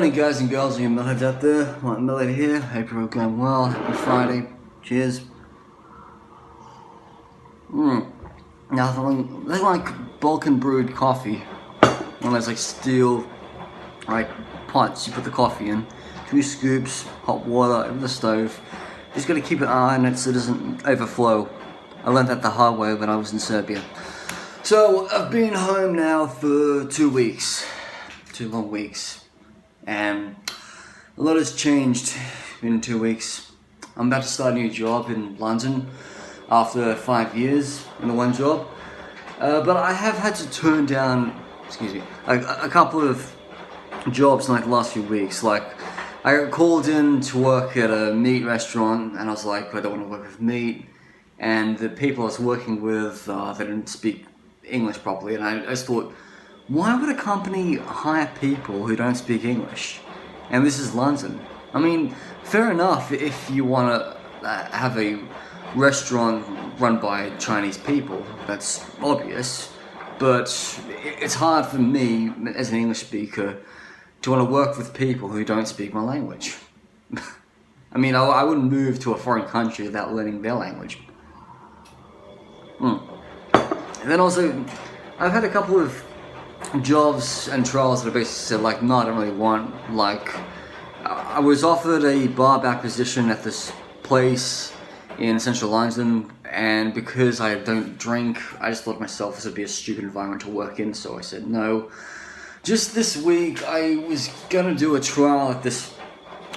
Morning, guys and girls, and your millheads out there. Martin Millhead here. Hope you're all going well. Happy Friday. Cheers. Nothing like Balkan brewed coffee. One of those like steel, pots you put the coffee in. 2 scoops, hot water over the stove. Just gotta keep an eye on it so it doesn't overflow. I learned that the hard way when I was in Serbia. So I've been home now for 2 weeks. 2 long weeks. And a lot has changed in 2 weeks. I'm about to start a new job in London after 5 years in the one job. But I have had to turn down, a couple of jobs in like the last few weeks. Like, I got called in to work at a meat restaurant, and I was like, I don't want to work with meat. And the people I was working with, they didn't speak English properly, and I just thought, why would a company hire people who don't speak English? And this is London. I mean, fair enough if you want to have a restaurant run by Chinese people, that's obvious. But it's hard for me, as an English speaker, to want to work with people who don't speak my language. I mean, I wouldn't move to a foreign country without learning their language. And then also, I've had a couple of jobs and trials that are basically said, like, no, I don't really want. Like, I was offered a bar back position at this place in central London, and because I don't drink, I just thought to myself this would be a stupid environment to work in, so I said no. Just this week, I was gonna do a trial at this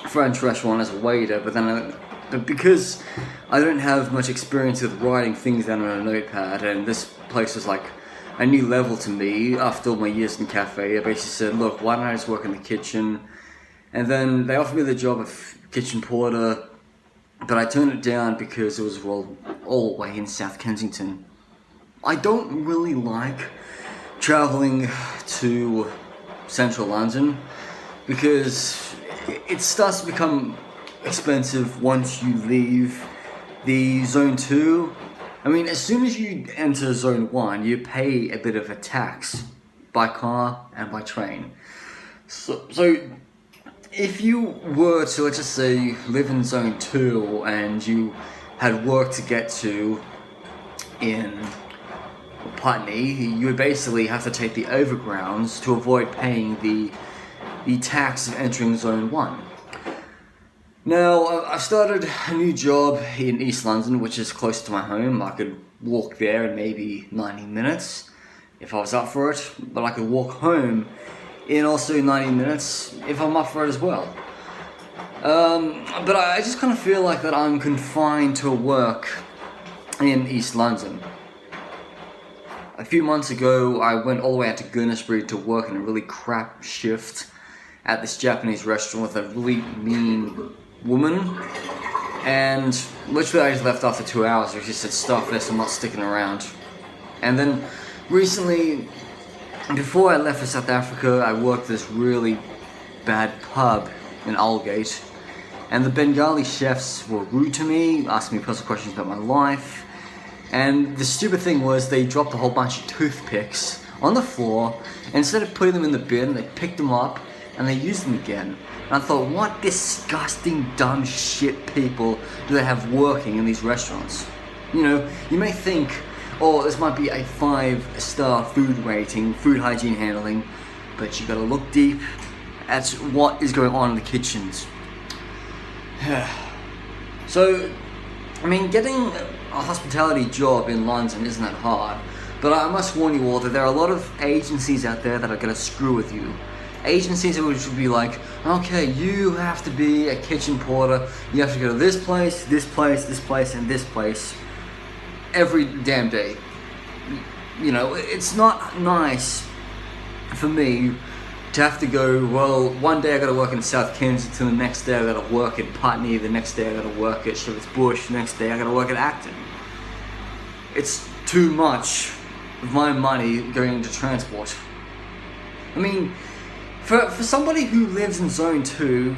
French restaurant as a waiter, but because I don't have much experience with writing things down on a notepad, and this place was like a new level to me after all my years in cafe, I basically said, look, why don't I just work in the kitchen? And then they offered me the job of kitchen porter, but I turned it down because it was all the way in South Kensington. I don't really like travelling to central London because it starts to become expensive once you leave the Zone 2. I mean, as soon as you enter Zone 1, you pay a bit of a tax by car and by train. So if you were to, let's just say, live in Zone 2 and you had work to get to in Putney, you would basically have to take the overgrounds to avoid paying the tax of entering Zone 1. Now, I've started a new job in East London, which is close to my home. I could walk there in maybe 90 minutes if I was up for it, but I could walk home in also 90 minutes if I'm up for it as well. But I just kind of feel like that I'm confined to work in East London. A few months ago, I went all the way out to Gunnersbury to work in a really crap shift at this Japanese restaurant with a really mean woman, and literally I just left after 2 hours. She said, stuff this, I'm not sticking around. And then recently, before I left for South Africa, I worked at this really bad pub in Aldgate, and the Bengali chefs were rude to me, asking me personal questions about my life, and the stupid thing was they dropped a whole bunch of toothpicks on the floor, and instead of putting them in the bin, they picked them up and they used them again. And I thought, what disgusting, dumb shit people do they have working in these restaurants? You know, you may think, oh, this might be a 5-star food rating, food hygiene handling, but you gotta look deep at what is going on in the kitchens. So, I mean, getting a hospitality job in London isn't that hard, but I must warn you all that there are a lot of agencies out there that are gonna screw with you. Agencies which would be like, okay, you have to be a kitchen porter, you have to go to this place, this place, this place, and this place every damn day. You know, it's not nice for me to have to go, well, one day I gotta work in South Kensington, the next day I gotta work in Putney, the next day I gotta work at Shepherd's Bush, the next day I gotta work at Acton. It's too much of my money going into transport. I mean, for somebody who lives in Zone 2,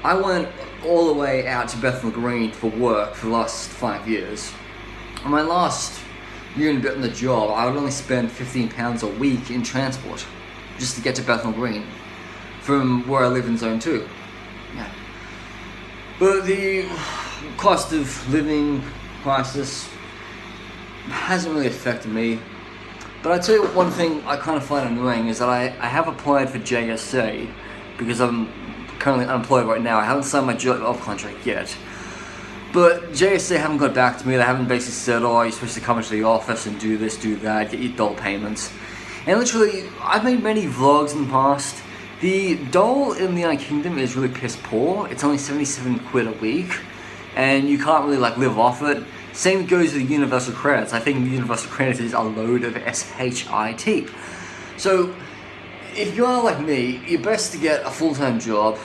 I went all the way out to Bethnal Green for work for the last 5 years. On my last year and a bit in the job, I would only spend £15 a week in transport just to get to Bethnal Green. from where I live in Zone 2. Yeah. But the cost of living crisis hasn't really affected me. But I tell you one thing I kind of find annoying is that I have applied for JSA because I'm currently unemployed right now. I haven't signed my job contract yet. But JSA haven't got back to me. They haven't basically said, oh, you're supposed to come into the office and do this, do that, get your dole payments. And literally, I've made many vlogs in the past. The dole in the United Kingdom is really piss poor. It's only 77 quid a week, and you can't really like live off it. Same goes with universal credits. I think universal credits is a load of shit. So, if you are like me, you're best to get a full-time job.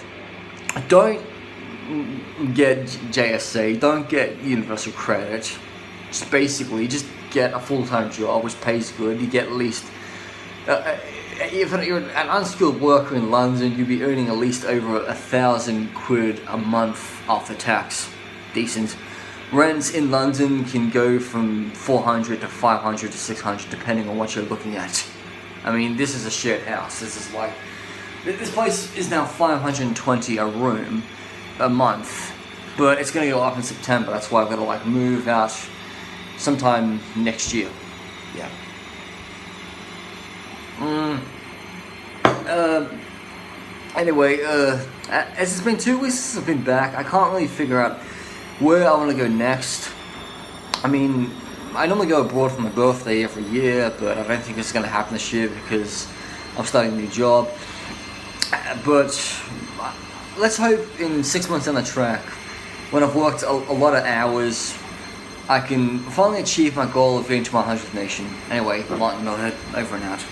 Don't get JSA, don't get universal credit. Just basically, just get a full-time job which pays good. You get at least, if you're an unskilled worker in London, you'll be earning at least over 1,000 quid a month after tax. Decent. Rents in London can go from 400 to 500 to 600 depending on what you're looking at. I mean, this is a shared house. This is like, this place is now 520 a room a month, but it's gonna go up in September. That's why I've got to like move out sometime next year. Yeah. Anyway, as it's been 2 weeks since I've been back, I can't really figure out where I want to go next. I mean, I normally go abroad for my birthday every year, but I don't think it's going to happen this year because I'm starting a new job. But let's hope in 6 months down the track, when I've worked a lot of hours, I can finally achieve my goal of getting to my 100th nation. Anyway, Martin Millhead, over and out.